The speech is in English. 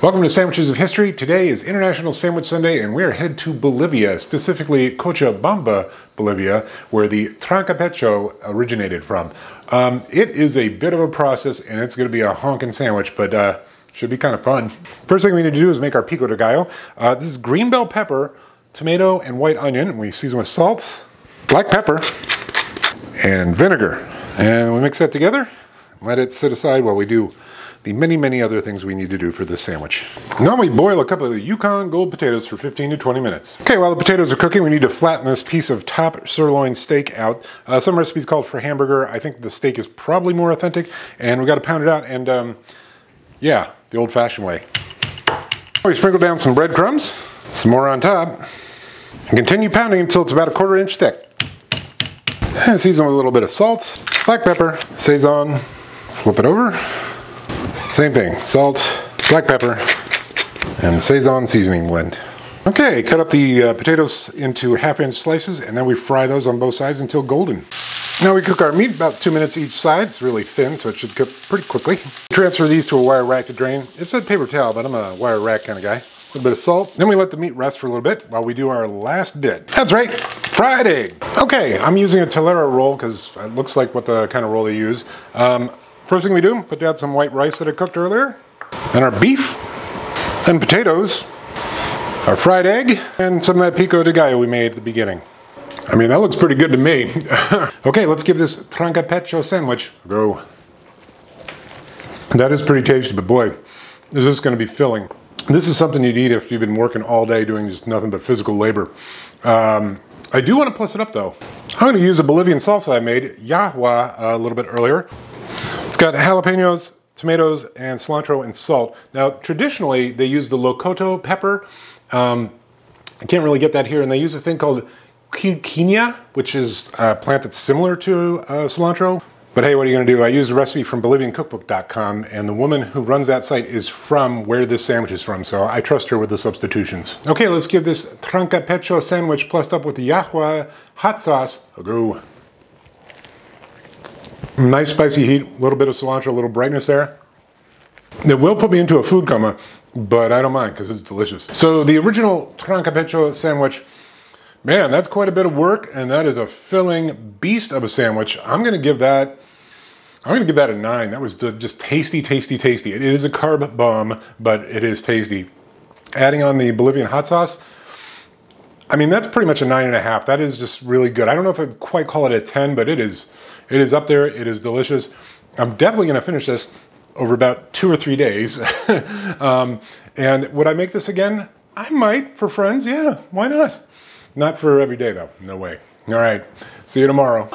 Welcome to Sandwiches of History. Today is International Sandwich Sunday and we're headed to Bolivia, specifically Cochabamba, Bolivia, where the Trancapecho originated from. It is a bit of a process and it's going to be a honkin' sandwich, but should be kind of fun. First thing we need to do is make our pico de gallo. This is green bell pepper, tomato, and white onion. We season with salt, black pepper, and vinegar. And we mix that together, let it sit aside while we do the many other things we need to do for this sandwich. Now we boil a couple of the Yukon Gold potatoes for 15 to 20 minutes. Okay, while the potatoes are cooking, we need to flatten this piece of top sirloin steak out. Some recipes call it for hamburger. I think the steak is probably more authentic, and we got to pound it out, and yeah, the old-fashioned way. We sprinkle down some breadcrumbs, some more on top, and continue pounding until it's about a 1/4 inch thick. And season with a little bit of salt, black pepper, Sazon, flip it over. Same thing, salt, black pepper, and the Sazon seasoning blend. Okay, cut up the potatoes into 1/2 inch slices, and then we fry those on both sides until golden. Now we cook our meat about 2 minutes each side. It's really thin, so it should cook pretty quickly. Transfer these to a wire rack to drain. It said paper towel, but I'm a wire rack kind of guy. A little bit of salt. Then we let the meat rest for a little bit while we do our last bit. That's right, fried egg. Okay, I'm using a telera roll because it looks like what the kind of roll they use. First thing we do, put down some white rice that I cooked earlier, and our beef, and potatoes, our fried egg, and some of that pico de gallo we made at the beginning. I mean, that looks pretty good to me. Okay, let's give this Trancapecho sandwich a go. That is pretty tasty, but boy, is this going to be filling. This is something you'd eat if you've been working all day doing just nothing but physical labor. I do want to plus it up though. I'm going to use a Bolivian salsa I made, yahua, a little bit earlier. It's got jalapenos, tomatoes, and cilantro and salt. Now, traditionally, they use the locoto pepper. I can't really get that here, and they use a thing called quinquina, which is a plant that's similar to cilantro. But hey, what are you gonna do? I used a recipe from BolivianCookbook.com, and the woman who runs that site is from where this sandwich is from, so I trust her with the substitutions. Okay, let's give this Trancapecho sandwich plussed up with the yahua hot sauce a go. Nice spicy heat, a little bit of cilantro, a little brightness there. It will put me into a food coma, but I don't mind because it's delicious. So the original Trancapecho sandwich, man, that's quite a bit of work, and that is a filling beast of a sandwich. I'm gonna give that a 9. That was just tasty. It is a carb bomb, but it is tasty. Adding on the Bolivian hot sauce, I mean, that's pretty much a 9.5. That is just really good. I don't know if I'd quite call it a 10, but it is up there. It is delicious. I'm definitely gonna finish this over about 2 or 3 days. And would I make this again? I might, for friends, yeah, why not? Not for every day though, no way. All right, see you tomorrow.